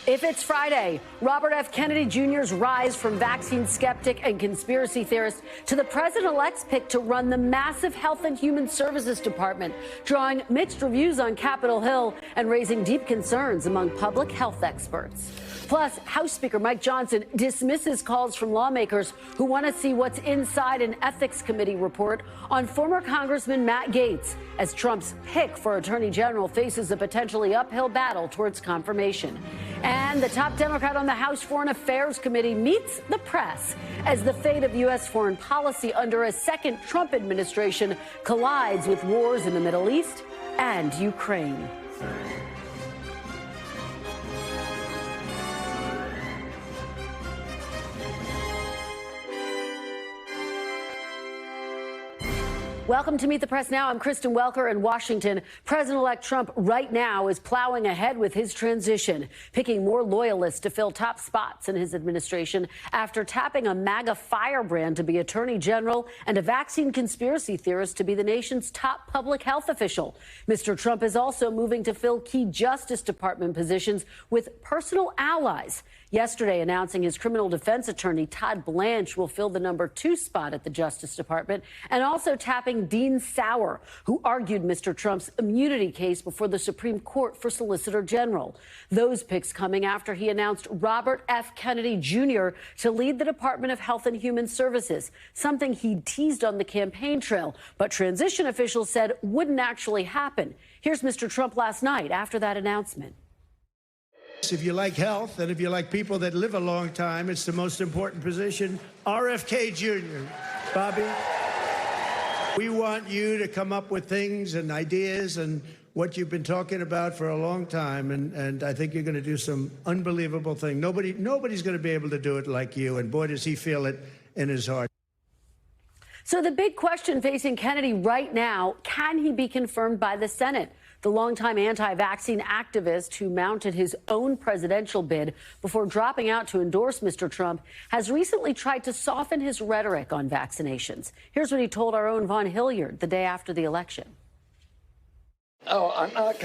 If it's Friday, Robert F. Kennedy Jr.'s rise from vaccine skeptic and conspiracy theorist to the president-elect's pick to run the massive Health and Human Services Department, drawing mixed reviews on Capitol Hill and raising deep concerns among public health experts. Plus, House Speaker Mike Johnson dismisses calls from lawmakers who want to see what's inside an ethics committee report on former Congressman Matt Gaetz, as Trump's pick for Attorney General faces a potentially uphill battle towards confirmation. And the top Democrat on the House Foreign Affairs Committee meets the press as the fate of U.S. foreign policy under a second Trump administration collides with wars in the Middle East and Ukraine. Welcome to Meet the Press Now. I'm Kristen Welker in Washington. President-elect Trump right now is plowing ahead with his transition, picking more loyalists to fill top spots in his administration after tapping a MAGA firebrand to be Attorney General and a vaccine conspiracy theorist to be the nation's top public health official. Mr. Trump is also moving to fill key Justice Department positions with personal allies. Yesterday, announcing his criminal defense attorney, Todd Blanche, will fill the #2 spot at the Justice Department, and also tapping Dean Sauer, who argued Mr. Trump's immunity case before the Supreme Court for Solicitor General. Those picks coming after he announced Robert F. Kennedy Jr. to lead the Department of Health and Human Services, something he teased on the campaign trail, but transition officials said wouldn't actually happen. Here's Mr. Trump last night after that announcement. If you like health and if you like people that live a long time, it's the most important position. RFK Jr. Bobby, we want you to come up with things and ideas and what you've been talking about for a long time, and I think you're going to do some unbelievable thing. Nobody's going to be able to do it like you, and boy, does he feel it in his heart. So the big question facing Kennedy right now, can he be confirmed by the Senate? The longtime anti-vaccine activist who mounted his own presidential bid before dropping out to endorse Mr. Trump has recently tried to soften his rhetoric on vaccinations. Here's what he told our own Vaughn Hilliard the day after the election. Oh, I'm not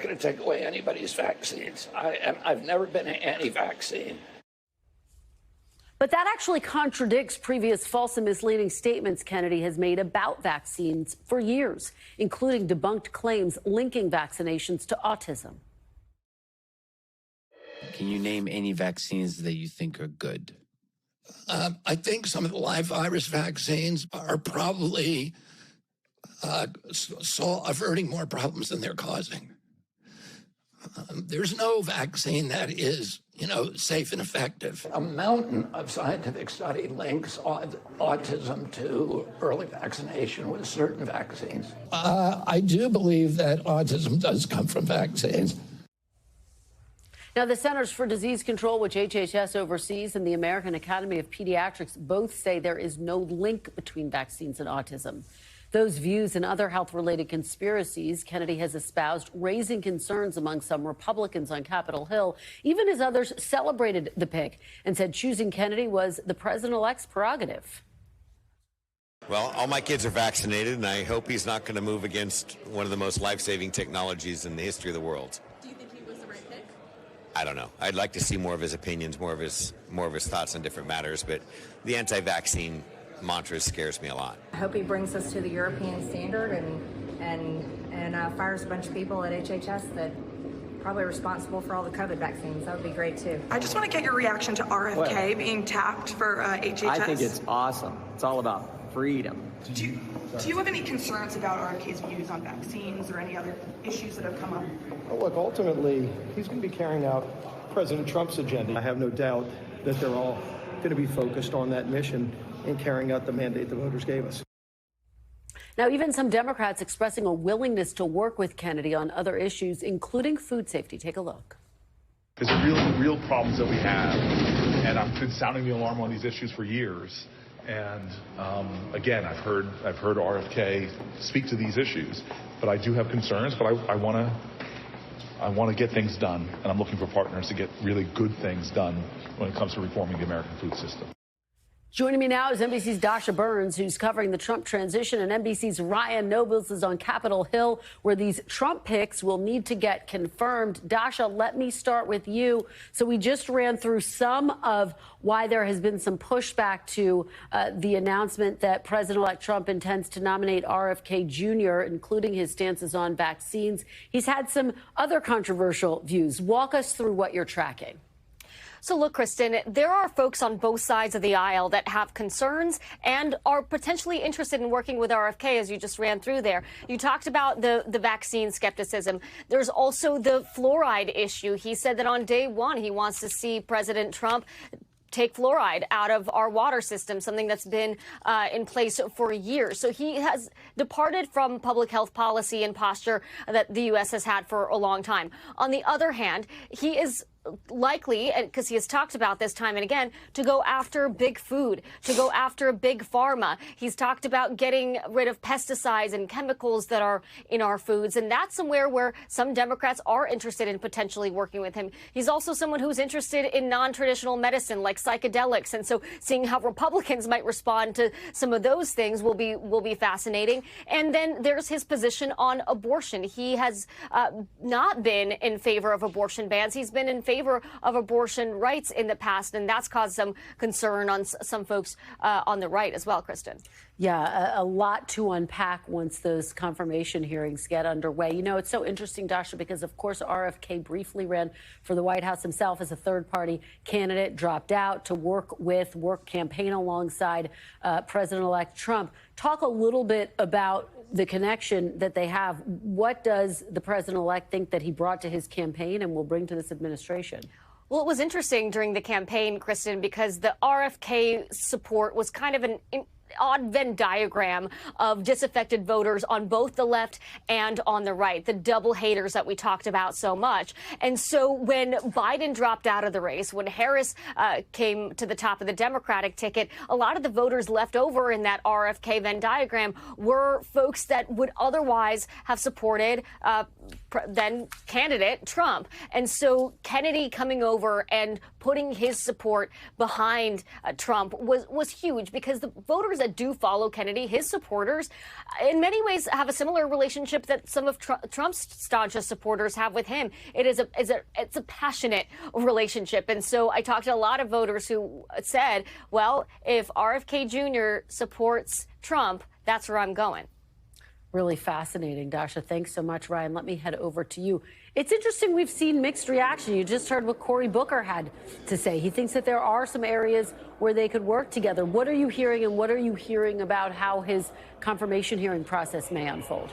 going to take away anybody's vaccines. I've never been anti-vaccine. But that actually contradicts previous false and misleading statements Kennedy has made about vaccines for years, including debunked claims linking vaccinations to autism. Can you name any vaccines that you think are good? I think some of the live virus vaccines are probably averting more problems than they're causing. There's no vaccine that is, safe and effective. A mountain of scientific study links autism to early vaccination with certain vaccines. I do believe that autism does come from vaccines. Now, the Centers for Disease Control, which HHS oversees, and the American Academy of Pediatrics both say there is no link between vaccines and autism. Those views and other health-related conspiracies Kennedy has espoused, raising concerns among some Republicans on Capitol Hill, even as others celebrated the pick and said choosing Kennedy was the president-elect's prerogative. Well, all my kids are vaccinated, and I hope he's not going to move against one of the most life-saving technologies in the history of the world. Do you think he was the right pick? I don't know. I'd like to see more of his opinions, more of his thoughts on different matters, but the anti-vaccine mantra scares me a lot. I hope he brings us to the European standard and fires a bunch of people at HHS that probably are responsible for all the COVID vaccines. That would be great too. I just want to get your reaction to RFK being tapped for HHS. I think it's awesome. It's all about freedom. Do you have any concerns about RFK's views on vaccines or any other issues that have come up? Well, look, ultimately, he's going to be carrying out President Trump's agenda. I have no doubt that they're all going to be focused on that mission in carrying out the mandate the voters gave us. Now, even some Democrats expressing a willingness to work with Kennedy on other issues, including food safety. Take a look. There's real problems that we have, and I've been sounding the alarm on these issues for years. And again, I've heard RFK speak to these issues, but I do have concerns. But I want to get things done, and I'm looking for partners to get really good things done when it comes to reforming the American food system. Joining me now is NBC's Dasha Burns, who's covering the Trump transition, and NBC's Ryan Nobles is on Capitol Hill, where these Trump picks will need to get confirmed. Dasha, let me start with you. So we just ran through some of why there has been some pushback to the announcement that President-elect Trump intends to nominate RFK Jr., including his stances on vaccines. He's had some other controversial views. Walk us through what you're tracking. So look, Kristen, there are folks on both sides of the aisle that have concerns and are potentially interested in working with RFK, as you just ran through there. You talked about the vaccine skepticism. There's also the fluoride issue. He said that on day one, he wants to see President Trump take fluoride out of our water system, something that's been in place for years. So he has departed from public health policy and posture that the U.S. has had for a long time. On the other hand, he is likely, because he has talked about this time and again, to go after big food, to go after big pharma. He's talked about getting rid of pesticides and chemicals that are in our foods, and that's somewhere where some Democrats are interested in potentially working with him. He's also someone who's interested in non-traditional medicine like psychedelics, and so seeing how Republicans might respond to some of those things will be fascinating. And then there's his position on abortion. He has not been in favor of abortion bans. He's been in favor of abortion rights in the past, and that's caused some concern on some folks on the right as well, Kristen. Yeah, a lot to unpack once those confirmation hearings get underway. You know, it's so interesting, Dasha, because, of course, RFK briefly ran for the White House himself as a third-party candidate, dropped out to work campaign alongside President-elect Trump. Talk a little bit about the connection that they have. What does the president-elect think that he brought to his campaign and will bring to this administration? Well, it was interesting during the campaign, Kristen, because the RFK support was kind of an odd Venn diagram of disaffected voters on both the left and on the right, the double haters that we talked about so much. And so when Biden dropped out of the race, when Harris came to the top of the Democratic ticket, a lot of the voters left over in that RFK Venn diagram were folks that would otherwise have supported then candidate Trump. And so Kennedy coming over and putting his support behind Trump was huge, because the voters that do follow Kennedy, his supporters, in many ways have a similar relationship that some of Trump's staunchest supporters have with him. It's a passionate relationship. And so I talked to a lot of voters who said, well, if RFK Jr. supports Trump, that's where I'm going. Really fascinating, Dasha. Thanks so much, Ryan. Let me head over to you. It's interesting. We've seen mixed reaction. You just heard what Cory Booker had to say. He thinks that there are some areas where they could work together. What are you hearing, and what are you hearing about how his confirmation hearing process may unfold?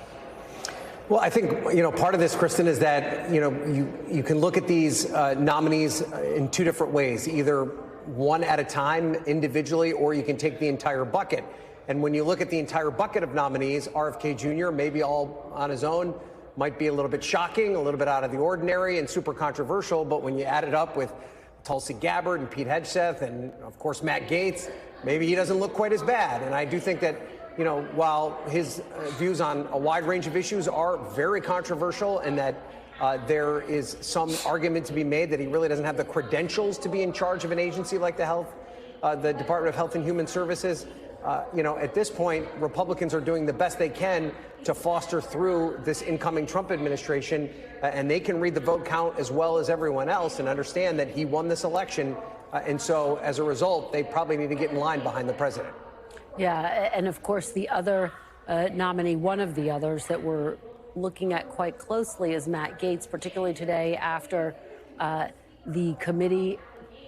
Well, I think, part of this, Kristen, is that, you can look at these nominees in two different ways, either one at a time individually, or you can take the entire bucket. And when you look at the entire bucket of nominees, RFK Jr., maybe all on his own, might be a little bit shocking, a little bit out of the ordinary and super controversial. But when you add it up with Tulsi Gabbard and Pete Hegseth and, of course, Matt Gaetz, maybe he doesn't look quite as bad. And I do think that, while his views on a wide range of issues are very controversial, and that there is some argument to be made that he really doesn't have the credentials to be in charge of an agency like the Department of Health and Human Services, at this point, Republicans are doing the best they can to foster through this incoming Trump administration, and they can read the vote count as well as everyone else and understand that he won this election. And so, as a result, they probably need to get in line behind the president. Yeah, and of course, the other nominee, one of the others that we're looking at quite closely, is Matt Gaetz, particularly today after the committee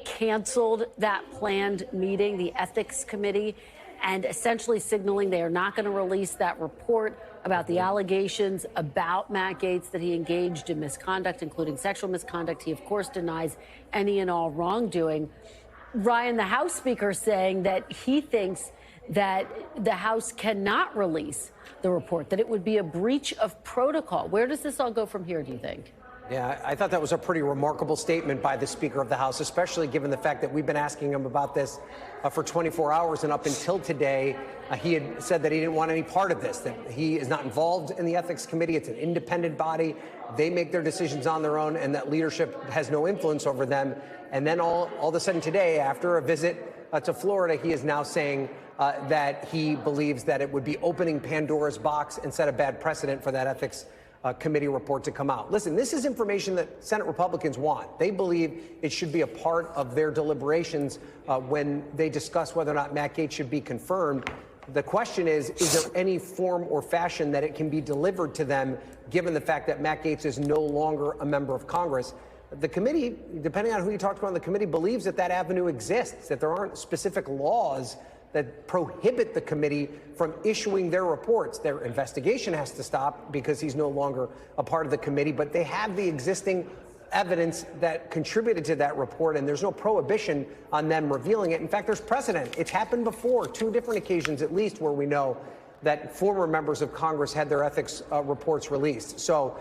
canceled that planned meeting, the ethics committee, and essentially signaling they are not going to release that report about the allegations about Matt Gaetz that he engaged in misconduct, including sexual misconduct. He, of course, denies any and all wrongdoing. Ryan, the House Speaker, saying that he thinks that the House cannot release the report, that it would be a breach of protocol. Where does this all go from here, do you think? Yeah, I thought that was a pretty remarkable statement by the Speaker of the House, especially given the fact that we've been asking him about this for 24 hours. And up until today, he had said that he didn't want any part of this, that he is not involved in the Ethics Committee. It's an independent body. They make their decisions on their own, and that leadership has no influence over them. And then all of a sudden today, after a visit to Florida, he is now saying that he believes that it would be opening Pandora's box and set a bad precedent for that Ethics Committee report to come out. Listen, this is information that Senate Republicans want. They believe it should be a part of their deliberations when they discuss whether or not Matt Gaetz should be confirmed. The question is there any form or fashion that it can be delivered to them, given the fact that Matt Gaetz is no longer a member of Congress? The committee, depending on who you talk to on the committee, believes that that avenue exists, that there aren't specific laws that prohibit the committee from issuing their reports. Their investigation has to stop because he's no longer a part of the committee, but they have the existing evidence that contributed to that report, and there's no prohibition on them revealing it. In fact, there's precedent. It's happened before, 2 different occasions at least, where we know that former members of Congress had their ethics reports released. So,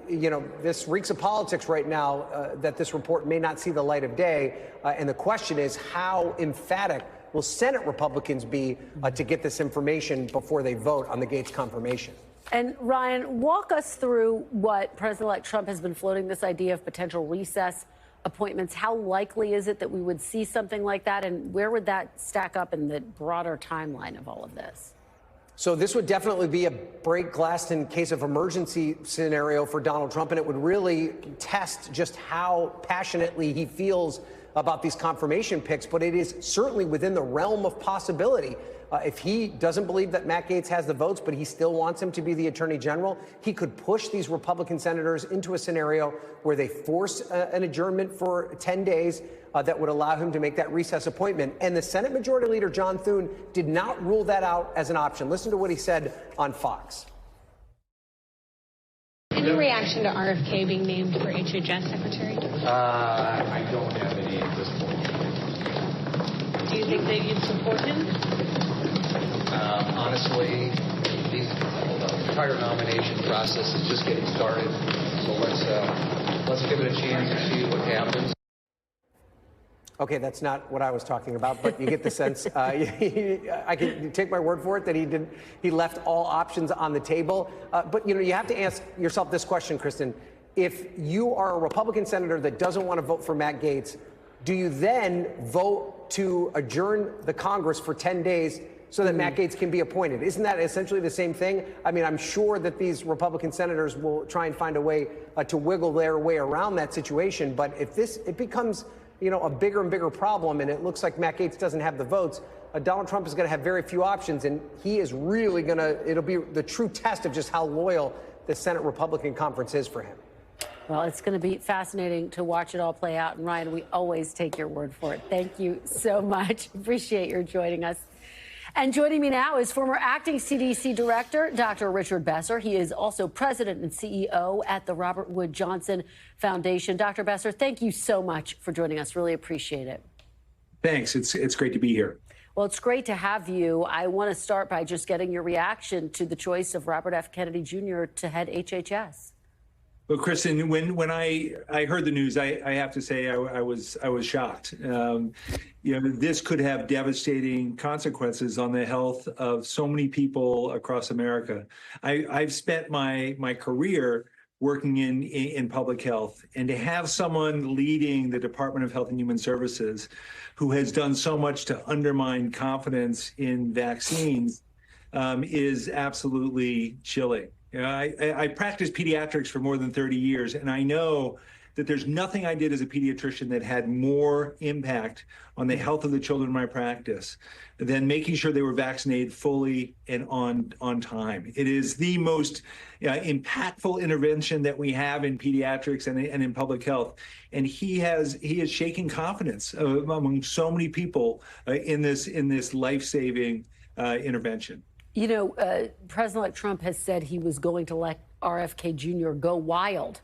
this reeks of politics right now, that this report may not see the light of day. And the question is, how emphatic will Senate Republicans be to get this information before they vote on the Gaetz confirmation? And Ryan, walk us through what President-elect Trump has been floating, this idea of potential recess appointments. How likely is it that we would see something like that? And where would that stack up in the broader timeline of all of this? So this would definitely be a break glass in case of emergency scenario for Donald Trump, and it would really test just how passionately he feels about these confirmation picks. But it is certainly within the realm of possibility. If he doesn't believe that Matt Gaetz has the votes, but he still wants him to be the attorney general, he could push these Republican senators into a scenario where they force an adjournment for 10 days that would allow him to make that recess appointment. And the Senate Majority Leader, John Thune, did not rule that out as an option. Listen to what he said on Fox. Any reaction to RFK being named for HHS Secretary? I don't have any at this point. Do you think that you'd support him? Honestly, the entire nomination process is just getting started. So let's give it a chance and see what happens. Okay, that's not what I was talking about, but you get the sense. I can take my word for it that he left all options on the table. But you have to ask yourself this question, Kristen. If you are a Republican senator that doesn't want to vote for Matt Gaetz, do you then vote to adjourn the Congress for 10 days so that Matt Gaetz can be appointed? Isn't that essentially the same thing? I mean, I'm sure that these Republican senators will try and find a way to wiggle their way around that situation. But if it becomes a bigger and bigger problem, and it looks like Matt Gaetz doesn't have the votes, Donald Trump is going to have very few options, and he is really it'll be the true test of just how loyal the Senate Republican conference is for him. Well, it's going to be fascinating to watch it all play out. And Ryan, we always take your word for it. Thank you so much. Appreciate your joining us. And joining me now is former acting CDC Director, Dr. Richard Besser. He is also president and CEO at the Robert Wood Johnson Foundation. Dr. Besser, thank you so much for joining us. Really appreciate it. Thanks. It's great to be here. Well, it's great to have you. I want to start by just getting your reaction to the choice of Robert F. Kennedy Jr. to head HHS. Well, Kristen, when I heard the news, I have to say I was shocked. This could have devastating consequences on the health of so many people across America. I've spent my career working in public health, and to have someone leading the Department of Health and Human Services who has done so much to undermine confidence in vaccines is absolutely chilling. I practiced pediatrics for more than 30 years, and I know that there's nothing I did as a pediatrician that had more impact on the health of the children in my practice than making sure they were vaccinated fully and on time. It is the most impactful intervention that we have in pediatrics and in public health. And he has shaken confidence among so many people in this life-saving intervention. President-elect Trump has said he was going to let RFK Jr. go wild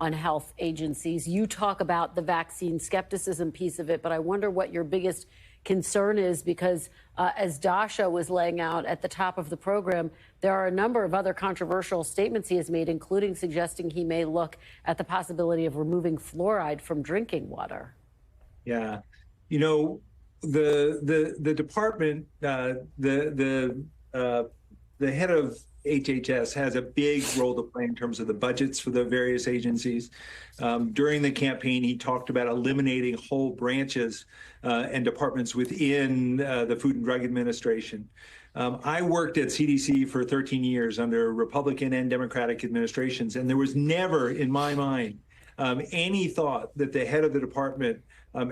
on health agencies. You talk about the vaccine skepticism piece of it, but I wonder what your biggest concern is because, as Dasha was laying out at the top of the program, there are a number of other controversial statements he has made, including suggesting he may look at the possibility of removing fluoride from drinking water. Yeah. You know, the department, the head of HHS has a big role to play in terms of the budgets for the various agencies. During the campaign, he talked about eliminating whole branches and departments within the Food and Drug Administration. I worked at CDC for 13 years under Republican and Democratic administrations, and there was never, in my mind, any thought that the head of the department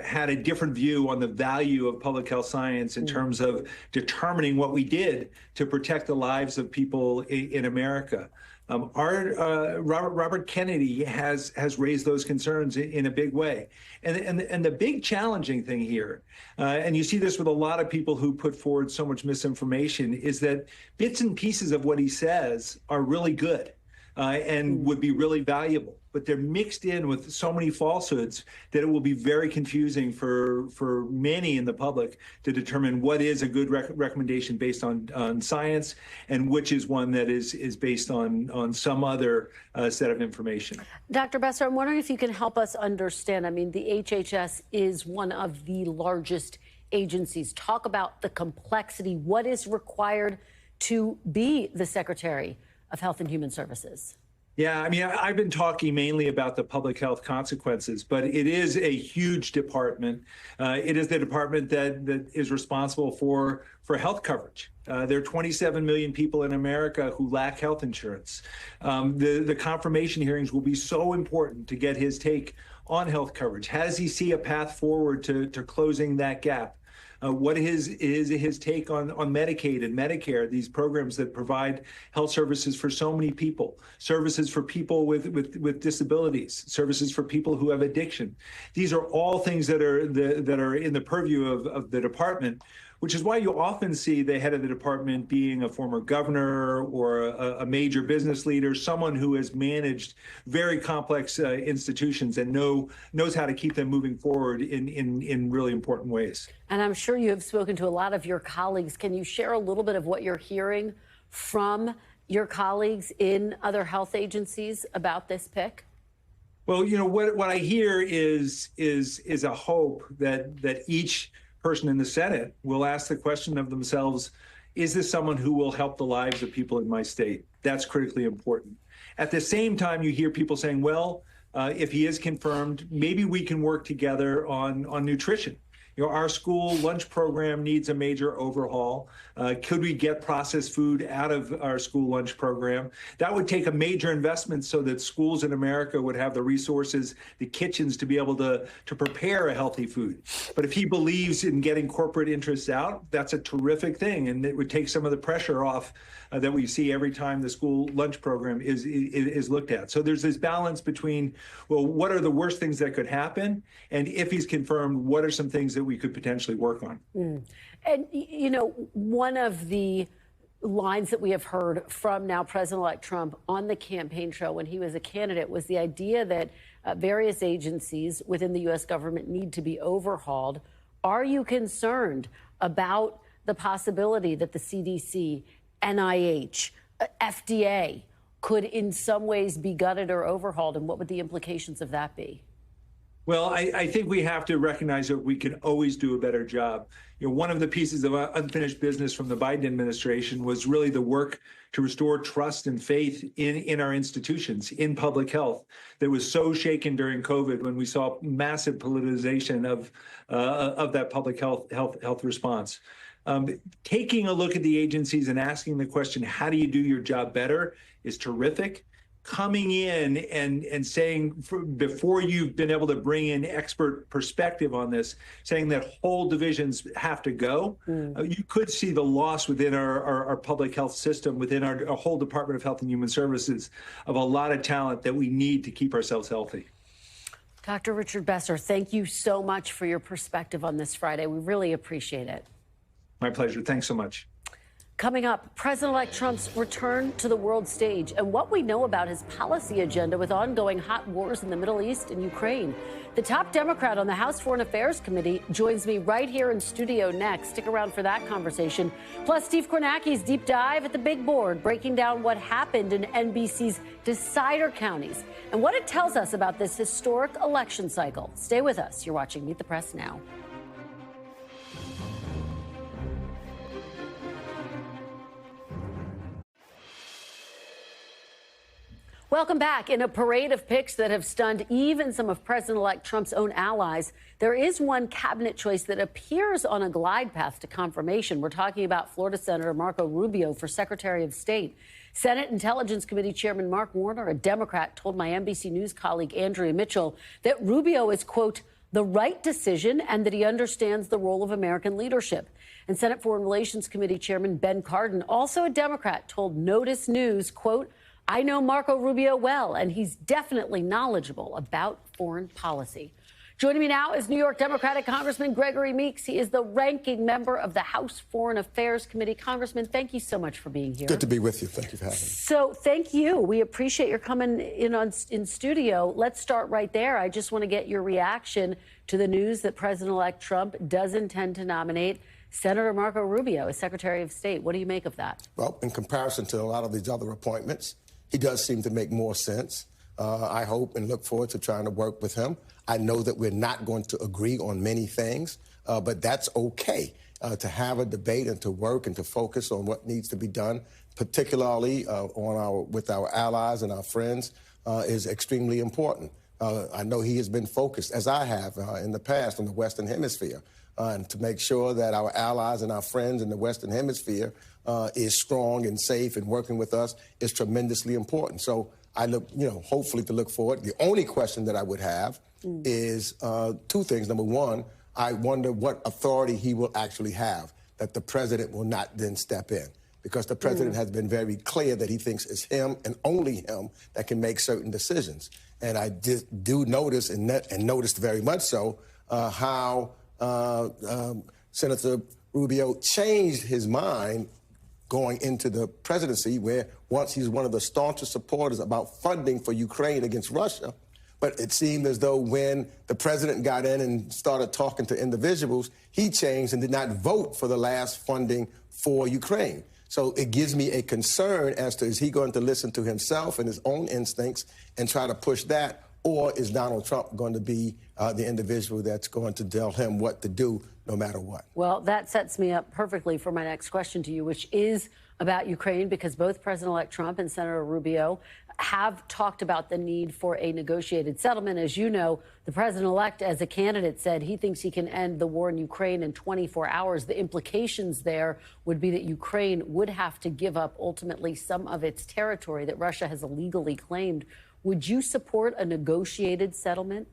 had a different view on the value of public health science in terms of determining what we did to protect the lives of people in America. Robert Kennedy has raised those concerns in a big way. And the big challenging thing here, and you see this with a lot of people who put forward so much misinformation, is that bits and pieces of what he says are really good and would be really valuable. But they're mixed in with so many falsehoods that it will be very confusing for many in the public to determine what is a good recommendation based on science and which is one that is based on some other set of information. Dr. Besser, I'm wondering if you can help us understand. I mean, the HHS is one of the largest agencies. Talk about the complexity. What is required to be the Secretary of Health and Human Services? Yeah, I mean, I've been talking mainly about the public health consequences, but it is a huge department. It is the department that is responsible for health coverage. There are 27 million people in America who lack health insurance. The confirmation hearings will be so important to get his take on health coverage. How does he see a path forward to closing that gap? What is his take on Medicaid and Medicare, these programs that provide health services for so many people, services for people with disabilities, services for people who have addiction. These are all things that are in the purview of the department, which is why you often see the head of the department being a former governor or a major business leader, someone who has managed very complex institutions and knows how to keep them moving forward in really important ways. And I'm sure you have spoken to a lot of your colleagues. Can you share a little bit of what you're hearing from your colleagues in other health agencies about this pick? Well, you know, what I hear is a hope that each person in the Senate will ask the question of themselves, is this someone who will help the lives of people in my state? That's critically important. At the same time, you hear people saying, well, if he is confirmed, maybe we can work together on nutrition. You know, our school lunch program needs a major overhaul. Could we get processed food out of our school lunch program? That would take a major investment so that schools in America would have the resources, the kitchens to be able to prepare a healthy food. But if he believes in getting corporate interests out, that's a terrific thing. And it would take some of the pressure off that we see every time the school lunch program is looked at. So there's this balance between, well, what are the worst things that could happen? And if he's confirmed, what are some things that we could potentially work on? And, you know, one of the lines that we have heard from now President-elect Trump on the campaign trail when he was a candidate was the idea that various agencies within the U.S. government need to be overhauled. Are you concerned about the possibility that the CDC, NIH, FDA could in some ways be gutted or overhauled, and what would the implications of that be? Well, I think we have to recognize that we can always do a better job. You know, one of the pieces of unfinished business from the Biden administration was really the work to restore trust and faith in our institutions, in public health, that was so shaken during COVID when we saw massive politicization of that public health response. Taking a look at the agencies and asking the question, how do you do your job better, is terrific. Coming in and saying, before you've been able to bring in expert perspective on this, saying that whole divisions have to go, you could see the loss within our public health system, within our whole Department of Health and Human Services, of a lot of talent that we need to keep ourselves healthy. Dr. Richard Besser, thank you so much for your perspective on this Friday. We really appreciate it. My pleasure. Thanks so much. Coming up, President-elect Trump's return to the world stage and what we know about his policy agenda with ongoing hot wars in the Middle East and Ukraine. The top Democrat on the House Foreign Affairs Committee joins me right here in studio next. Stick around for that conversation. Plus, Steve Kornacki's deep dive at the big board, breaking down what happened in NBC's decider counties and what it tells us about this historic election cycle. Stay with us. You're watching Meet the Press Now. Welcome back. In a parade of picks that have stunned even some of President-elect Trump's own allies, there is one cabinet choice that appears on a glide path to confirmation. We're talking about Florida Senator Marco Rubio for Secretary of State. Senate Intelligence Committee Chairman Mark Warner, a Democrat, told my NBC News colleague Andrea Mitchell that Rubio is, quote, the right decision and that he understands the role of American leadership. And Senate Foreign Relations Committee Chairman Ben Cardin, also a Democrat, told Notice News, quote, I know Marco Rubio well, and he's definitely knowledgeable about foreign policy. Joining me now is New York Democratic Congressman Gregory Meeks. He is the ranking member of the House Foreign Affairs Committee. Congressman, thank you so much for being here. Good to be with you. Thank you for having me. So thank you. We appreciate your coming in studio. Let's start right there. I just want to get your reaction to the news that President-elect Trump does intend to nominate Senator Marco Rubio as Secretary of State. What do you make of that? Well, in comparison to a lot of these other appointments, he does seem to make more sense. I hope and look forward to trying to work with him. I know that we're not going to agree on many things, but that's okay to have a debate and to work and to focus on what needs to be done, particularly with our allies and our friends, is extremely important. I know he has been focused, as I have in the past, on the Western Hemisphere, and to make sure that our allies and our friends in the Western Hemisphere is strong and safe and working with us is tremendously important. So I look, hopefully to look forward. The only question that I would have is two things. Number one, I wonder what authority he will actually have, that the president will not then step in, because the president has been very clear that he thinks it's him and only him that can make certain decisions. And I do notice, and noticed very much so, how Senator Rubio changed his mind going into the presidency, where once he's one of the staunchest supporters about funding for Ukraine against Russia. But it seemed as though when the president got in and started talking to individuals, he changed and did not vote for the last funding for Ukraine. So it gives me a concern as to, is he going to listen to himself and his own instincts and try to push that? Or is Donald Trump going to be the individual that's going to tell him what to do no matter what? Well, that sets me up perfectly for my next question to you, which is about Ukraine, because both President-elect Trump and Senator Rubio have talked about the need for a negotiated settlement. As you know, the president-elect, as a candidate, said he thinks he can end the war in Ukraine in 24 hours. The implications there would be that Ukraine would have to give up ultimately some of its territory that Russia has illegally claimed. Would you support a negotiated settlement?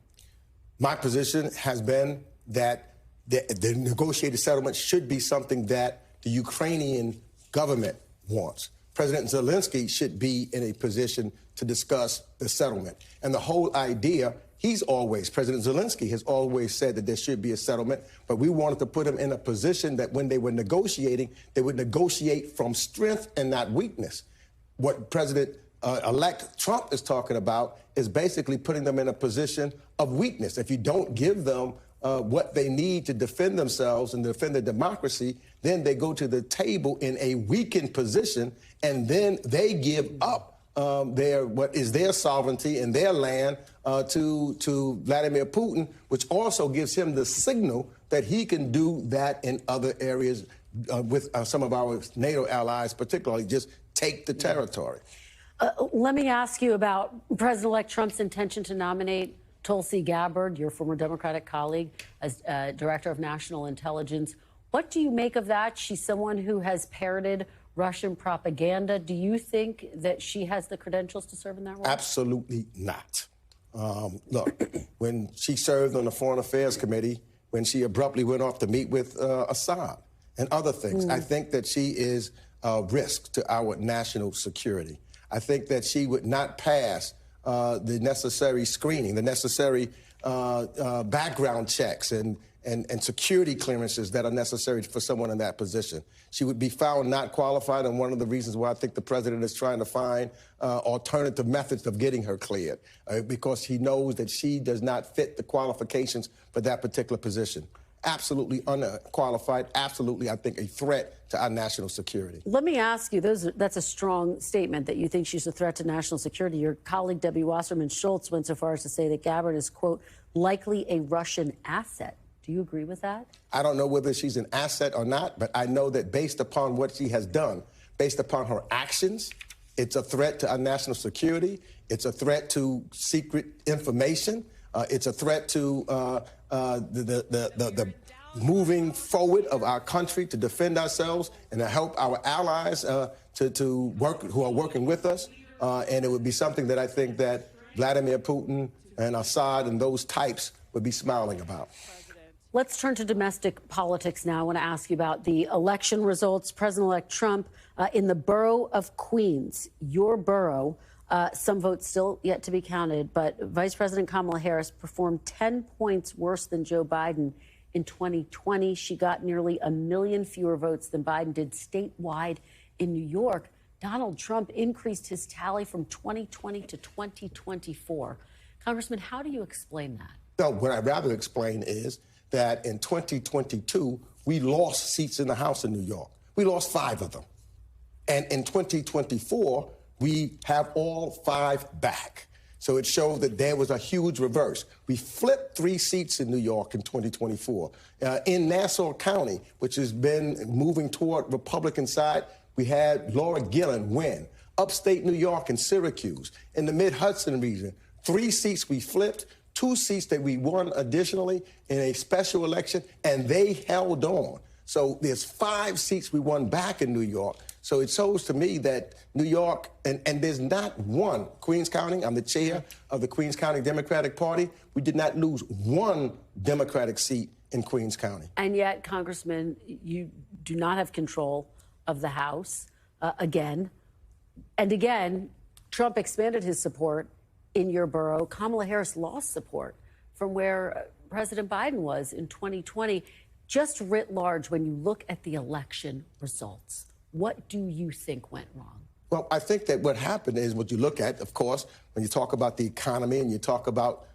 My position has been that the negotiated settlement should be something that the Ukrainian government wants. President Zelensky should be in a position to discuss the settlement. And the whole idea, President Zelensky has always said that there should be a settlement, but we wanted to put him in a position that when they were negotiating, they would negotiate from strength and not weakness. What President-elect Trump is talking about is basically putting them in a position of weakness. If you don't give them what they need to defend themselves and defend their democracy, then they go to the table in a weakened position, and then they give up what is their sovereignty and their land to Vladimir Putin, which also gives him the signal that he can do that in other areas with some of our NATO allies, particularly just take the territory. Let me ask you about President-elect Trump's intention to nominate Tulsi Gabbard, your former Democratic colleague, as Director of National Intelligence. What do you make of that? She's someone who has parroted Russian propaganda. Do you think that she has the credentials to serve in that role? Absolutely not. Look, when she served on the Foreign Affairs Committee, when she abruptly went off to meet with Assad and other things, I think that she is a risk to our national security. I think that she would not pass the necessary screening, the necessary background checks and security clearances that are necessary for someone in that position. She would be found not qualified, and one of the reasons why I think the president is trying to find alternative methods of getting her cleared, because he knows that she does not fit the qualifications for that particular position. Absolutely unqualified, absolutely, I think, a threat to our national security. Let me ask you, that's a strong statement that you think she's a threat to national security. Your colleague, Debbie Wasserman Schultz, went so far as to say that Gabbard is, quote, likely a Russian asset. Do you agree with that? I don't know whether she's an asset or not, but I know that based upon what she has done, based upon her actions, it's a threat to our national security. It's a threat to secret information. It's a threat to the moving forward of our country to defend ourselves and to help our allies to work, who are working with us. And it would be something that I think that Vladimir Putin and Assad and those types would be smiling about. Let's turn to domestic politics now. I want to ask you about the election results. President-elect Trump in the borough of Queens, your borough, some votes still yet to be counted, but Vice President Kamala Harris performed 10 points worse than Joe Biden in 2020. She got nearly 1 million fewer votes than Biden did statewide in New York. Donald Trump increased his tally from 2020 to 2024. Congressman, how do you explain that? No, what I'd rather explain is that in 2022, we lost seats in the House in New York. We lost 5 of them. And in 2024, we have all 5 back. So it showed that there was a huge reverse. We flipped 3 seats in New York in 2024. In Nassau County, which has been moving toward Republican side, we had Laura Gillen win. Upstate New York and Syracuse. In the Mid-Hudson region, 3 seats we flipped, 2 seats that we won additionally in a special election, and they held on. So there's 5 seats we won back in New York. So it shows to me that New York, and there's not one, Queens County, I'm the chair of the Queens County Democratic Party, we did not lose 1 Democratic seat in Queens County. And yet, Congressman, you do not have control of the House again. And again, Trump expanded his support in your borough. Kamala Harris lost support from where President Biden was in 2020. Just writ large, when you look at the election results, what do you think went wrong? Well, I think that what happened is what you look at, of course, when you talk about the economy and you talk about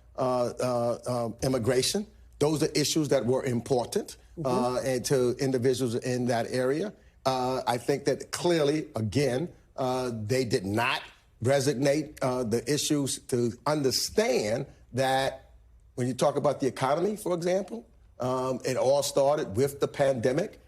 immigration, those are issues that were important and to individuals in that area. I think that clearly, again, they did not resonate the issues to understand that when you talk about the economy, for example, it all started with the pandemic.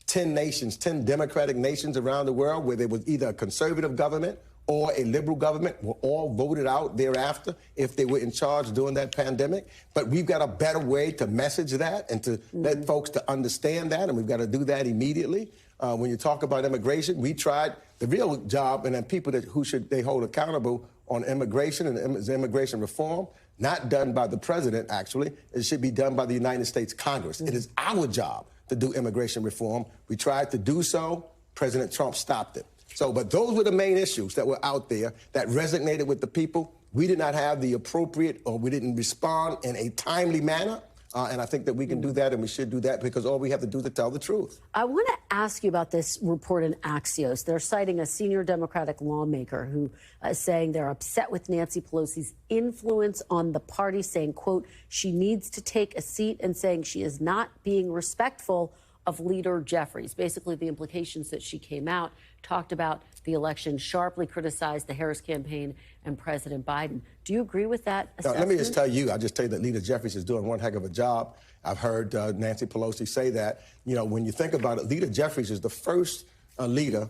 10 nations, 10 democratic nations around the world where there was either a conservative government or a liberal government were all voted out thereafter if they were in charge during that pandemic. But we've got a better way to message that and to let folks to understand that, and we've got to do that immediately. When you talk about immigration, we tried the real job, and then people who should they hold accountable on immigration and immigration reform, not done by the president, actually. It should be done by the United States Congress. It is our job to do immigration reform. We tried to do so. President Trump stopped it. So, but those were the main issues that were out there that resonated with the people. We did not have the appropriate, or we didn't respond in a timely manner. And I think that we can do that, and we should do that, because all we have to do is to tell the truth. I want to ask you about this report in Axios. They're citing a senior Democratic lawmaker who is saying they're upset with Nancy Pelosi's influence on the party, saying, quote, she needs to take a seat, and saying she is not being respectful of Leader Jeffries. Basically, the implications that she came out, talked about the election, sharply criticized the Harris campaign and President Biden. Do you agree with that assessment? Let me just tell you, that Leader Jeffries is doing one heck of a job. I've heard Nancy Pelosi say that. You know, when you think about it, Leader Jeffries is the first leader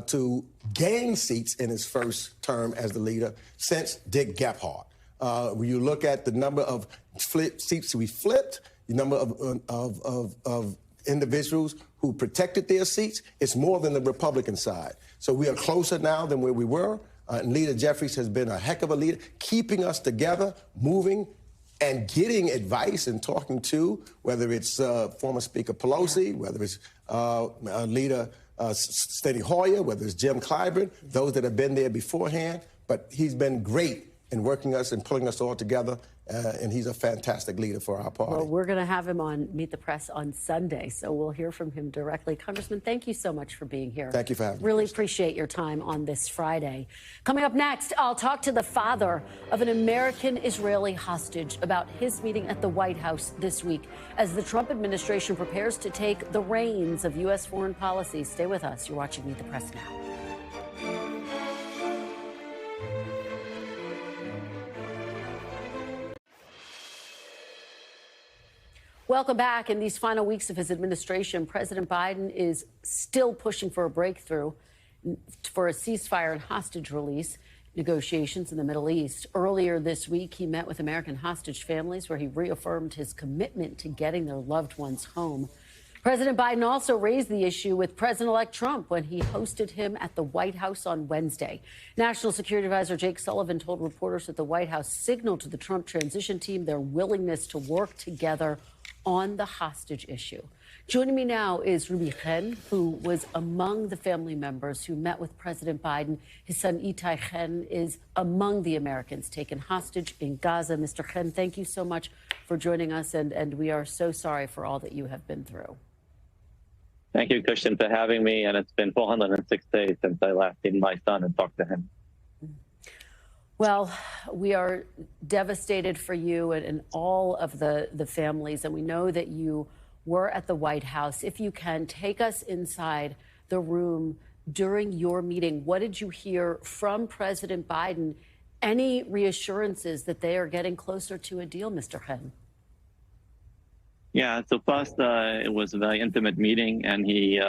to gain seats in his first term as the leader since Dick Gephardt. When you look at the number of seats we flipped, the number of individuals who protected their seats, it's more than the Republican side. So we are closer now than where we were. And Leader Jeffries has been a heck of a leader, keeping us together, moving and getting advice and talking to, whether it's former Speaker Pelosi, whether it's Leader Steny Hoyer, whether it's Jim Clyburn, those that have been there beforehand. But he's been great in working us and pulling us all together. And he's a fantastic leader for our party. Well, we're going to have him on Meet the Press on Sunday, so we'll hear from him directly. Congressman, thank you so much for being here. Thank you for having me. Really appreciate your time on this Friday. Coming up next, I'll talk to the father of an American-Israeli hostage about his meeting at the White House this week as the Trump administration prepares to take the reins of U.S. foreign policy. Stay with us. You're watching Meet the Press now. Welcome back. In these final weeks of his administration, President Biden is still pushing for a breakthrough for a ceasefire and hostage release negotiations in the Middle East. Earlier this week, he met with American hostage families where he reaffirmed his commitment to getting their loved ones home. President Biden also raised the issue with President-elect Trump when he hosted him at the White House on Wednesday. National Security Advisor Jake Sullivan told reporters that the White House signaled to the Trump transition team their willingness to work together on the hostage issue. Joining me now is Ruby Chen, who was among the family members who met with President Biden. His son Itay Chen is among the Americans taken hostage in Gaza. Mr. Chen, thank you so much for joining us, and we are so sorry for all that you have been through. Thank you, Christian, for having me, and it's been 406 days since I last seen my son and talked to him. Well, we are devastated for you and all of the families, and we know that you were at the White House. If you can, take us inside the room during your meeting. What did you hear from President Biden? Any reassurances that they are getting closer to a deal, Mr. Chen? Yeah, so first, it was a very intimate meeting, and he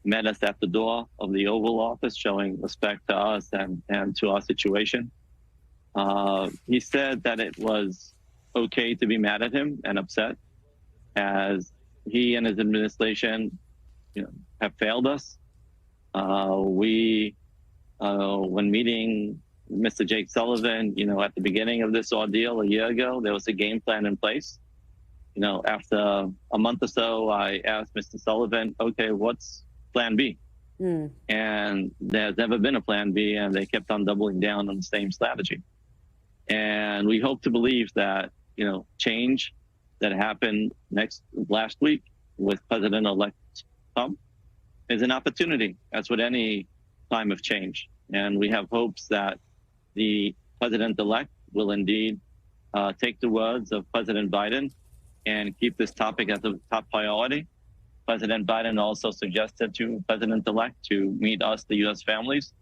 met us at the door of the Oval Office, showing respect to us and to our situation. He said that it was okay to be mad at him and upset, as he and his administration, have failed us. When meeting Mr. Jake Sullivan, at the beginning of this ordeal a year ago, there was a game plan in place. After a month or so, I asked Mr. Sullivan, okay, what's plan B? And there's never been a plan B, and they kept on doubling down on the same strategy. And we hope to believe that, change that happened last week with President-elect Trump is an opportunity, as with any time of change. And we have hopes that the President-elect will indeed take the words of President Biden and keep this topic as a top priority. President Biden also suggested to President-elect to meet us, the U.S. families,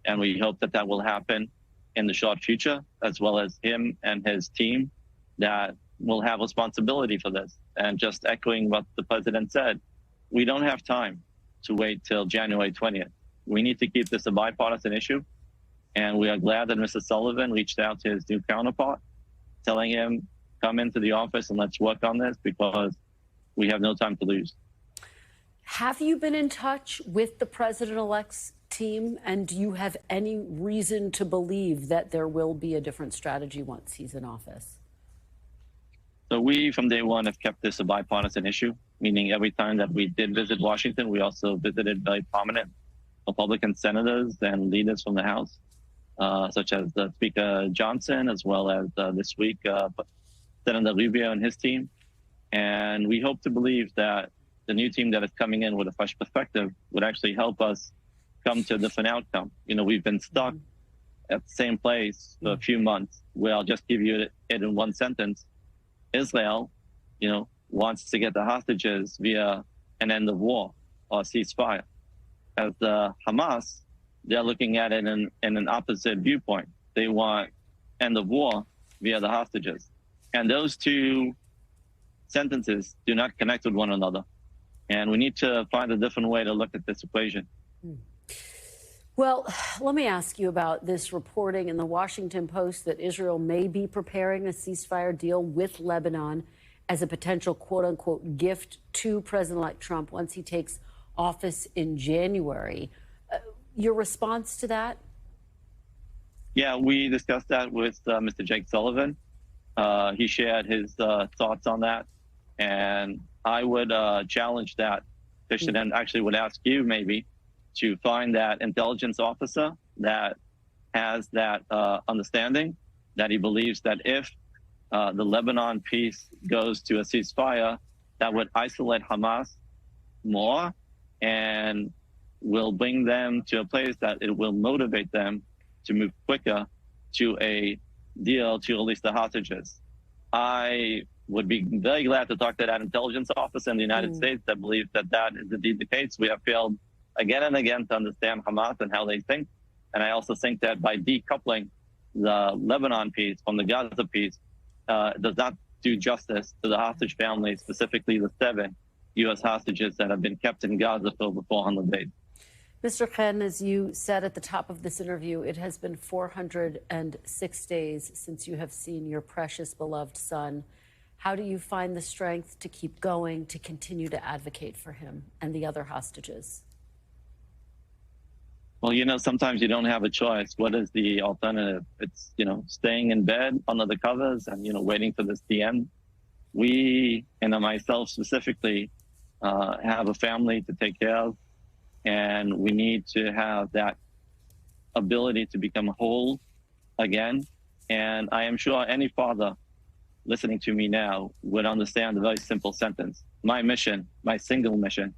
and we hope that that will happen in the short future, as well as him and his team that will have responsibility for this. And just echoing what the president said, we don't have time to wait till January 20th. We need to keep this a bipartisan issue. And we are glad that Mr. Sullivan reached out to his new counterpart, telling him, come into the office and let's work on this, because we have no time to lose. Have you been in touch with the president-elect's team, and do you have any reason to believe that there will be a different strategy once he's in office? So we, from day one, have kept this a bipartisan issue, meaning every time that we did visit Washington, we also visited very prominent Republican senators and leaders from the House, such as Speaker Johnson, as well as this week, Senator Rubio and his team. And we hope to believe that the new team that is coming in with a fresh perspective would actually help us come to a different outcome. We've been stuck at the same place for a few months, where I'll just give you it in one sentence. Israel, wants to get the hostages via an end of war or ceasefire. As the Hamas, they're looking at it in an opposite viewpoint. They want end of war via the hostages. And those two sentences do not connect with one another. And we need to find a different way to look at this equation. Well, let me ask you about this reporting in the Washington Post that Israel may be preparing a ceasefire deal with Lebanon as a potential quote-unquote gift to President-elect Trump once he takes office in January. Your response to that? Yeah, we discussed that with Mr. Jake Sullivan. He shared his thoughts on that. And I would challenge that, Christian, and actually would ask you maybe to find that intelligence officer that has that understanding that he believes that if the Lebanon peace goes to a ceasefire, that would isolate Hamas more and will bring them to a place that it will motivate them to move quicker to a deal to release the hostages. I would be very glad to talk to that intelligence officer in the United States that believes that that is indeed the case. We have failed again and again to understand Hamas and how they think. And I also think that by decoupling the Lebanon peace from the Gaza peace does not do justice to the hostage families, specifically the 7 U.S. hostages that have been kept in Gaza for over 400 days. Mr. Chen, as you said at the top of this interview, it has been 406 days since you have seen your precious, beloved son. How do you find the strength to keep going, to continue to advocate for him and the other hostages? Well, you know, sometimes you don't have a choice. What is the alternative? It's, you know, staying in bed under the covers and, you know, waiting for this to end. We, and myself specifically, have a family to take care of, and we need to have that ability to become whole again. And I am sure any father listening to me now would understand the very simple sentence. My mission, my single mission,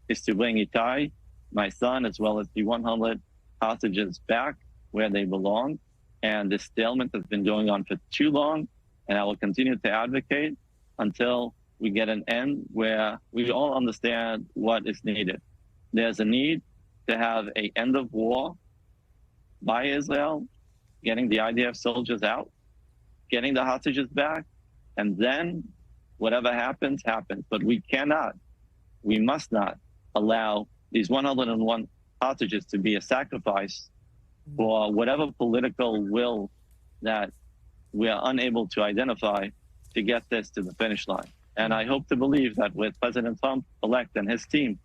is to bring Itay, my son, as well as the 100 hostages back where they belong. And this stalemate has been going on for too long, and I will continue to advocate until we get an end where we all understand what is needed. There's a need to have an end of war by Israel, getting the IDF soldiers out, getting the hostages back, and then whatever happens, happens. But we cannot, we must not allow these 101 hostages to be a sacrifice for whatever political will that we are unable to identify to get this to the finish line. And I hope to believe that with President Trump-elect and his team,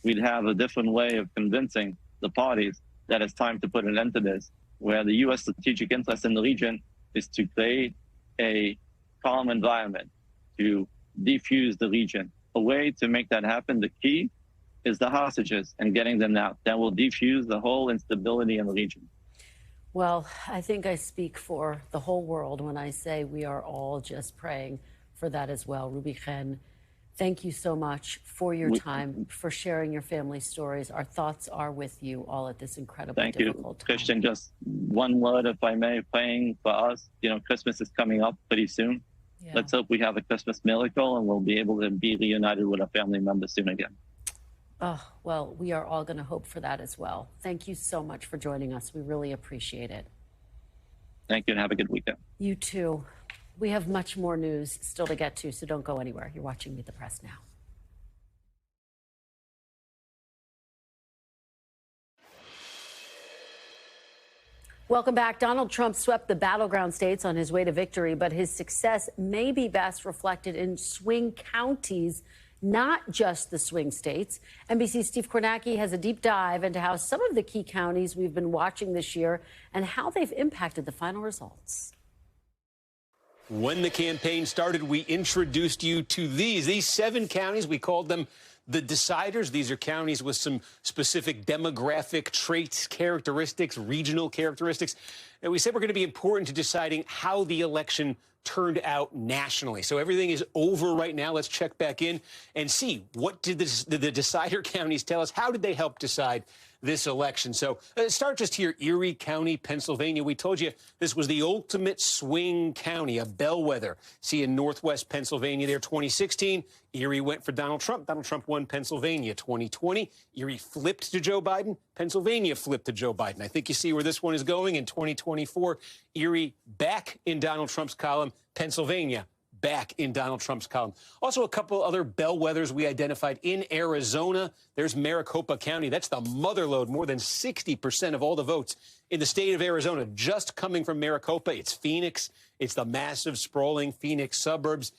we'd have a different way of convincing the parties that it's time to put an end to this, where the U.S. strategic interest in the region is to create a calm environment, to defuse the region. A way to make that happen, the key is the hostages and getting them out. That will defuse the whole instability in the region. Well, I think I speak for the whole world when I say we are all just praying for that as well. Ruby Chen, thank you so much for your time, for sharing your family stories. Our thoughts are with you all at this incredibly difficult time. Christian, just one word, if I may, praying for us. You know, Christmas is coming up pretty soon. Yeah. Let's hope we have a Christmas miracle and we'll be able to be reunited with our family members soon again. Oh, well, we are all going to hope for that as well. Thank you so much for joining us. We really appreciate it. Thank you and have a good weekend. You too. We have much more news still to get to, so don't go anywhere. You're watching Meet the Press now. Welcome back. Donald Trump swept the battleground states on his way to victory, but his success may be best reflected in swing counties, not just the swing states. NBC's Steve Kornacki has a deep dive into how some of the key counties we've been watching this year and how they've impacted the final results. When the campaign started, we introduced you to these 7 counties. We called them the deciders. These are counties with some specific demographic traits, characteristics, regional characteristics. And we said we're going to be important to deciding how the election turned out nationally. So everything is over right now. Let's check back in and see what did the decider counties tell us. How did they help decide this election? So start just here, Erie County, Pennsylvania. We told you this was the ultimate swing county, a bellwether. See in northwest Pennsylvania there, 2016, Erie went for Donald Trump. Donald Trump won Pennsylvania. 2020, Erie flipped to Joe Biden. Pennsylvania flipped to Joe Biden. I think you see where this one is going. In 2024, Erie back in Donald Trump's column. Pennsylvania back in Donald Trump's column. Also, a couple other bellwethers we identified in Arizona. There's Maricopa County. That's the motherlode. More than 60% of all the votes in the state of Arizona just coming from Maricopa. It's Phoenix. It's the massive, sprawling Phoenix suburbs.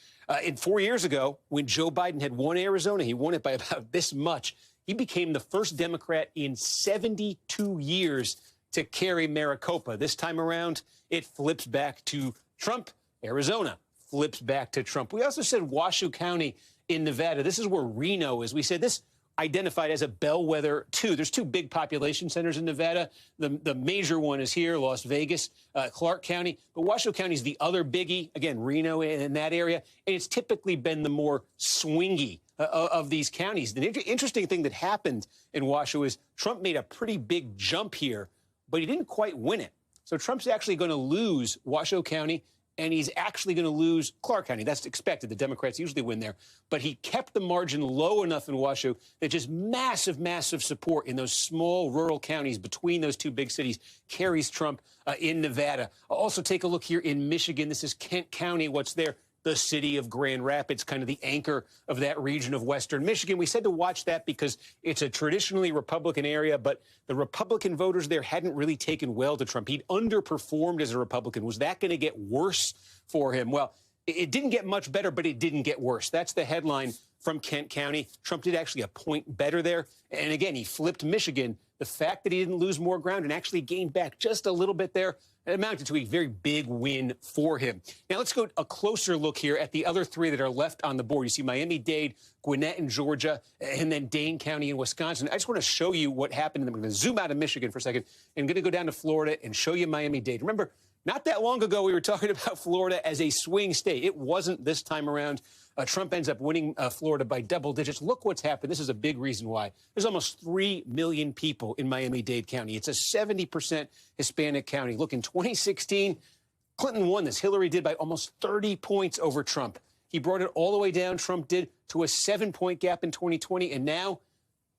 4 years ago, when Joe Biden had won Arizona, he won it by about this much. He became the first Democrat in 72 years to carry Maricopa. This time around, it flips back to Trump. Arizona flips back to Trump. We also said Washoe County in Nevada. This is where Reno is. We said this identified as a bellwether, too. There's two big population centers in Nevada. The major one is here, Las Vegas, Clark County. But Washoe County is the other biggie, again, Reno in that area. And it's typically been the more swingy of these counties. The interesting thing that happened in Washoe is Trump made a pretty big jump here, but he didn't quite win it. So Trump's actually going to lose Washoe County, and he's actually going to lose Clark County. That's expected. The Democrats usually win there. But he kept the margin low enough in Washoe that just massive, massive support in those small rural counties between those two big cities carries Trump in Nevada. Also, take a look here in Michigan. This is Kent County. What's there? The city of Grand Rapids, kind of the anchor of that region of Western Michigan. We said to watch that because it's a traditionally Republican area, but the Republican voters there hadn't really taken well to Trump. He'd underperformed as a Republican. Was that going to get worse for him? Well, it didn't get much better, but it didn't get worse. That's the headline from Kent County. Trump did actually a point better there. And again, he flipped Michigan. The fact that he didn't lose more ground and actually gained back just a little bit there, it amounted to a very big win for him. Now, let's go a closer look here at the other three that are left on the board. You see Miami-Dade, Gwinnett in Georgia, and then Dane County in Wisconsin. I just want to show you what happened. I'm going to zoom out of Michigan for a second and I'm going to go down to Florida and show you Miami-Dade. Remember, not that long ago, we were talking about Florida as a swing state. It wasn't this time around. Trump ends up winning Florida by double digits. Look what's happened. This is a big reason why. There's almost 3 million people in Miami-Dade County. It's a 70% Hispanic county. Look, in 2016, Clinton won this. Hillary did by almost 30 points over Trump. He brought it all the way down, Trump did, to a 7-point gap in 2020. And now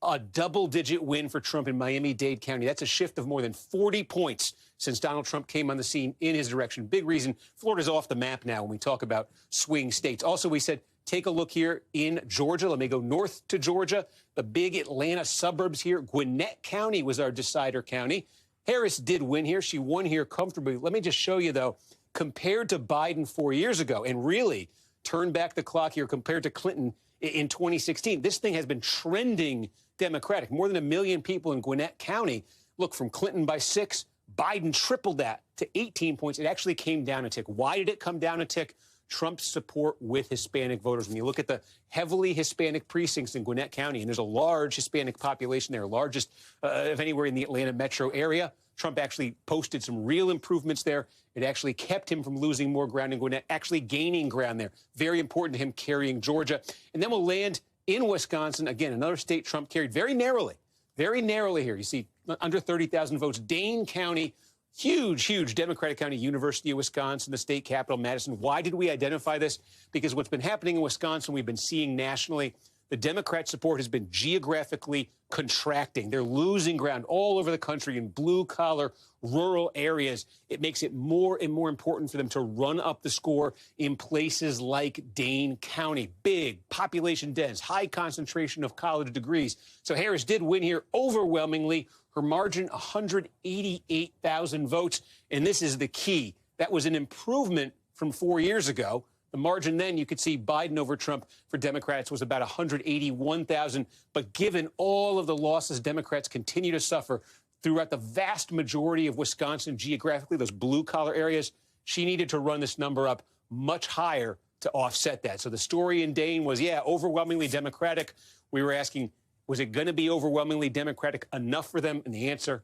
a double-digit win for Trump in Miami-Dade County. That's a shift of more than 40 points since Donald Trump came on the scene in his direction. Big reason Florida's off the map now when we talk about swing states. Also, we said, take a look here in Georgia. Let me go north to Georgia. The big Atlanta suburbs here. Gwinnett County was our decider county. Harris did win here. She won here comfortably. Let me just show you, though, compared to Biden 4 years ago, and really turn back the clock here compared to Clinton in 2016, this thing has been trending Democratic. More than 1 million people in Gwinnett County. Look, from Clinton by 6, Biden tripled that to 18 points. It actually came down a tick. Why did it come down a tick? Trump's support with Hispanic voters. When you look at the heavily Hispanic precincts in Gwinnett County, and there's a large Hispanic population there, largest of anywhere in the Atlanta metro area, Trump actually posted some real improvements there. It actually kept him from losing more ground in Gwinnett, actually gaining ground there. Very important to him carrying Georgia. And then we'll land in Wisconsin. Again, another state Trump carried very narrowly here. You see under 30,000 votes. Dane County, huge Democratic county, University of Wisconsin, the state capital, Madison. Why did we identify this? Because what's been happening in Wisconsin, we've been seeing nationally, the Democrat support has been geographically contracting. They're losing ground all over the country in blue-collar, rural areas. It makes it more and more important for them to run up the score in places like Dane County. Big, population dense, high concentration of college degrees. So Harris did win here overwhelmingly. Her margin, 188,000 votes. And this is the key. That was an improvement from 4 years ago. The margin then, you could see Biden over Trump for Democrats was about 181,000. But given all of the losses Democrats continue to suffer throughout the vast majority of Wisconsin geographically, those blue-collar areas, she needed to run this number up much higher to offset that. So the story in Dane was, yeah, overwhelmingly Democratic. We were asking, was it going to be overwhelmingly Democratic enough for them? And the answer,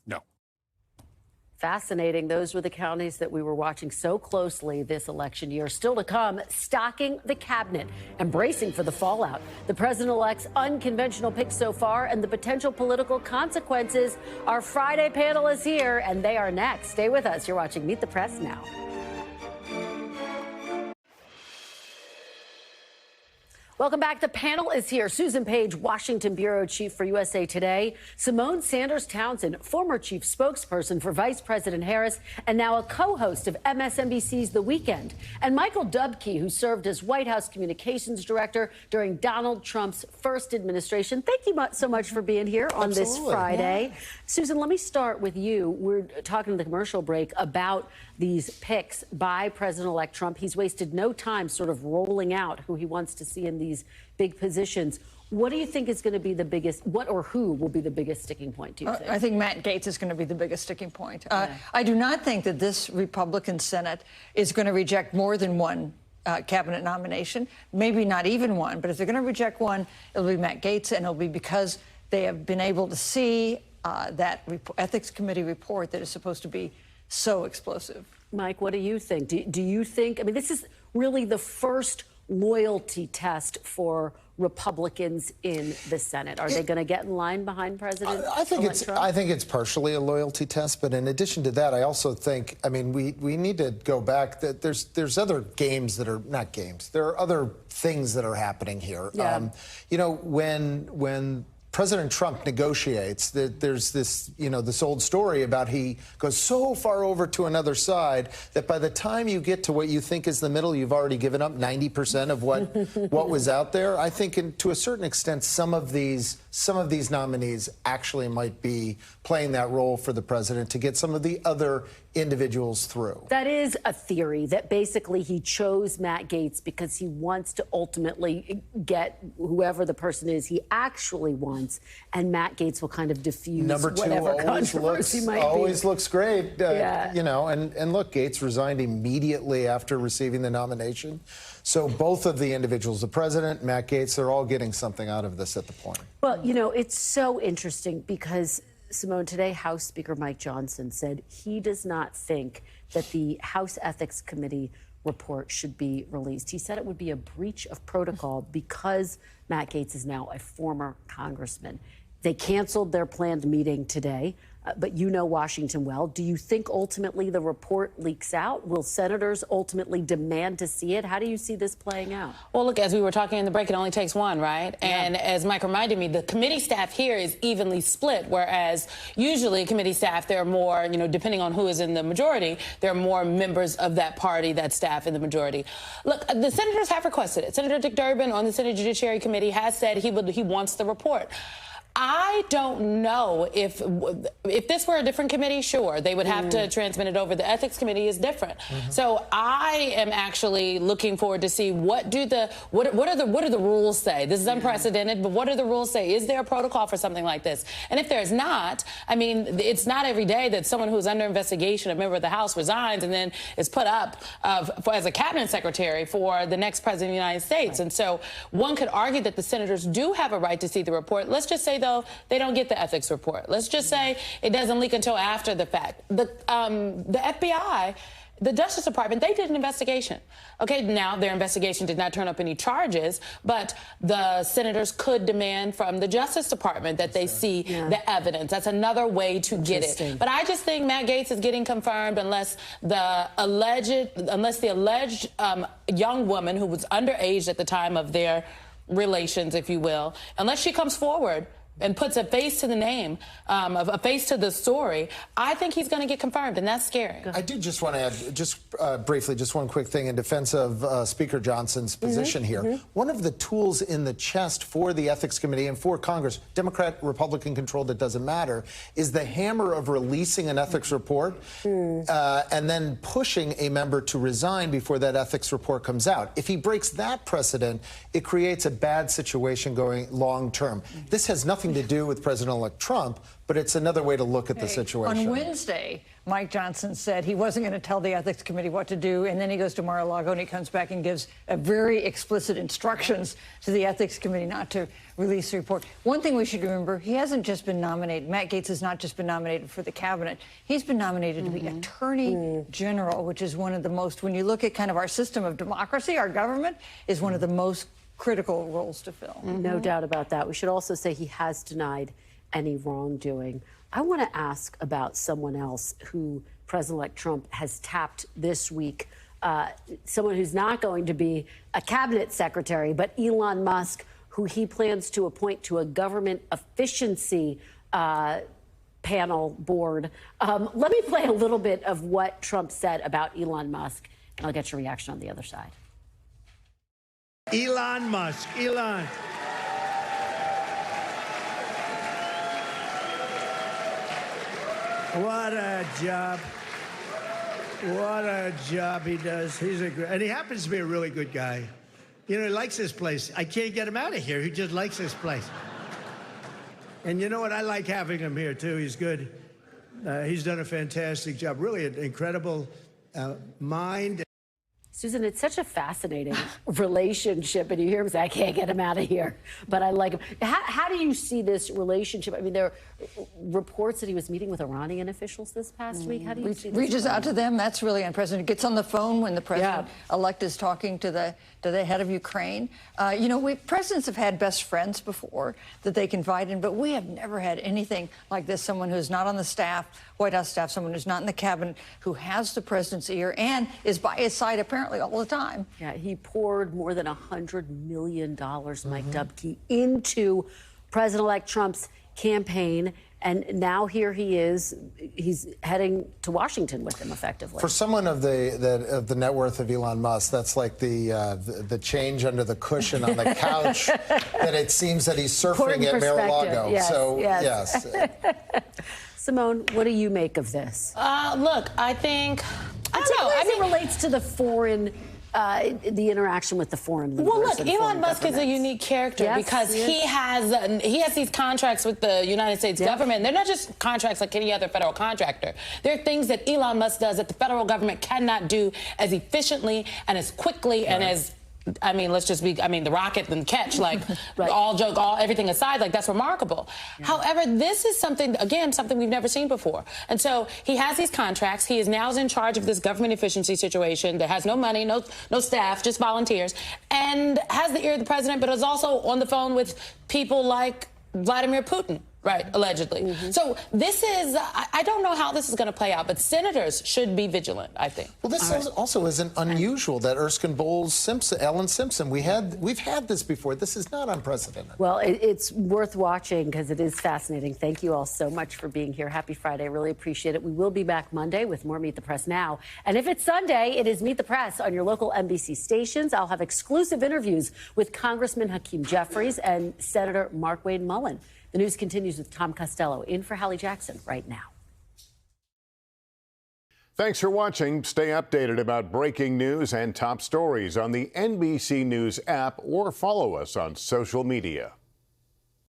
no. Fascinating. Those were the counties that we were watching so closely this election year. Still to come, stocking the cabinet and bracing for the fallout. The president-elect's unconventional picks so far and the potential political consequences. Our Friday panel is here, and they are next. Stay with us. You're watching Meet the Press now. Welcome back. The panel is here. Susan Page, Washington bureau chief for USA Today. Simone Sanders Townsend, former chief spokesperson for Vice President Harris and now a co-host of MSNBC's The Weekend. And Michael Dubke, who served as White House communications director during Donald Trump's first administration. Thank you so much for being here on this Friday. Yeah. Susan, let me start with you. We're talking in the commercial break about these picks by President-elect Trump. He's wasted no time sort of rolling out who he wants to see in these big positions. What do you think is going to be the biggest, what or who will be the biggest sticking point, do you think? I think Matt Gaetz is going to be the biggest sticking point. I do not think that this Republican Senate is going to reject more than one cabinet nomination. Maybe not even one, but if they're going to reject one, it'll be Matt Gaetz, and it'll be because they have been able to see that ethics committee report that is supposed to be so explosive. Mike, what do you think? Do you think, I mean, this is really the first loyalty test for Republicans in the Senate. Are they going to get in line behind President Trump? I think it's partially a loyalty test, but in addition to that, I also think, I mean, we need to go back. That there's other games that are not games. There are other things that are happening here. Yeah. You know, when President Trump negotiates, there's this, you know, this old story about he goes so far over to another side that by the time you get to what you think is the middle, you've already given up 90% of what was out there. I think to a certain extent, some of these nominees actually might be playing that role for the president to get some of the other individuals through. That is a theory, that basically he chose Matt Gaetz because he wants to ultimately get whoever the person is he actually wants, and Matt Gaetz will kind of diffuse whatever controversy might be. Always looks great, Yeah. you know, and look, Gaetz resigned immediately after receiving the nomination. So both of the individuals, the president, Matt Gaetz, they're all getting something out of this at the point. Well, you know, it's so interesting because, Simone, today House Speaker Mike Johnson said he does not think that the House Ethics Committee report should be released. He said it would be a breach of protocol because Matt Gaetz is now a former congressman. They canceled their planned meeting today, but you know Washington well. Do you think ultimately the report leaks out? Will senators ultimately demand to see it? How do you see this playing out? Well, look, as we were talking in the break, it only takes one, right? Yeah. And as Mike reminded me, the committee staff here is evenly split, whereas usually committee staff, there are more, you know, depending on who is in the majority, there are more members of that party, that staff in the majority. Look, the senators have requested it. Senator Dick Durbin on the Senate Judiciary Committee has said he wants the report. I don't know if this were a different committee, sure, they would have to transmit it over. The Ethics Committee is different. So I am actually looking forward to see what do the rules say. This is unprecedented, but what do the rules say? Is there a protocol for something like this? And if there's not, I mean, it's not every day that someone who's under investigation, a member of the House, resigns and then is put up as a cabinet secretary for the next president of the United States. And so one could argue that the senators do have a right to see the report. Let's just say, though, they don't get the ethics report. Let's just say it doesn't leak until after the fact. The FBI, the Justice Department, they did an investigation. Okay, now their investigation did not turn up any charges, but the senators could demand from the Justice Department that they see the evidence. That's another way to get it. But I just think Matt Gaetz is getting confirmed unless the alleged young woman who was underage at the time of their relations, if you will, unless she comes forward and puts a face to the name, a face to the story, I think he's going to get confirmed, and that's scary. I do just want to add, just briefly, just one quick thing in defense of Speaker Johnson's position here. One of the tools in the chest for the Ethics Committee and for Congress, Democrat, Republican controlled, it doesn't matter, is the hammer of releasing an ethics report and then pushing a member to resign before that ethics report comes out. If he breaks that precedent, it creates a bad situation going long term. This has nothing to do with President-elect Trump, but it's another way to look at the situation. On Wednesday, Mike Johnson said he wasn't going to tell the Ethics Committee what to do, and then he goes to Mar-a-Lago and he comes back and gives a very explicit instructions to the Ethics Committee not to release the report. One thing we should remember, he hasn't just been nominated. Matt Gaetz has not just been nominated for the cabinet. He's been nominated to be Attorney General, which is one of the most, when you look at kind of our system of democracy, our government is one of the most critical roles to fill. No doubt about that. We should also say he has denied any wrongdoing. I want to ask about someone else who President-elect Trump has tapped this week, someone who's not going to be a cabinet secretary, but Elon Musk, who he plans to appoint to a government efficiency panel board. Let me play a little bit of what Trump said about Elon Musk, and I'll get your reaction on the other side. Elon Musk. Elon. What a job. What a job he does. He's a great, and he happens to be a really good guy. You know, he likes this place. I can't get him out of here. He just likes this place. And you know what? I like having him here, too. He's good. He's done a fantastic job. Really an incredible mind. Susan, it's such a fascinating relationship, and you hear him say, I can't get him out of here, but I like him. How do you see this relationship? I mean, there are reports that he was meeting with Iranian officials this past week. How do you see this? Reaches out to them. That's really unprecedented. Gets on the phone when the president-elect is talking to the head of Ukraine. You know, presidents have had best friends before that they confide in, but we have never had anything like this. Someone who's not on the staff, White House staff, someone who's not in the cabinet, who has the president's ear and is by his side apparently all the time. Yeah, he poured more than $100 million, Mike Dubke, into President-elect Trump's campaign. And now here he is. He's heading to Washington with him, effectively. For someone of the net worth of Elon Musk, that's like the change under the cushion on the couch. That it seems that he's surfing at Mar-a-Lago. Yes, so yes. Simone, what do you make of this? Look, I think I don't know. I mean, it relates to the foreign. The interaction with the foreign leaders. Well, look, Elon Musk is a unique character because he has these contracts with the United States government. They're not just contracts like any other federal contractor. They're things that Elon Musk does that the federal government cannot do as efficiently and as quickly and as I mean, let's just be, I mean, the rocket and catch, like, everything aside, like, that's remarkable. Yeah. However, this is something, again, something we've never seen before. And so he has these contracts. He is now in charge of this government efficiency situation that has no money, no staff, just volunteers, and has the ear of the president, but is also on the phone with people like Vladimir Putin. Right, allegedly. So this is, I don't know how this is going to play out, but senators should be vigilant, I think. Well, this also isn't unusual that Erskine Bowles Ellen Simpson, we've had this before. This is not unprecedented. Well, it's worth watching because it is fascinating. Thank you all so much for being here. Happy Friday. Really appreciate it. We will be back Monday with more Meet the Press Now. And if it's Sunday, it is Meet the Press on your local NBC stations. I'll have exclusive interviews with Congressman Hakeem Jeffries and Senator Mark Wayne Mullen. The news continues with Tom Costello in for Hallie Jackson right now. Thanks for watching. Stay updated about breaking news and top stories on the NBC News app or follow us on social media.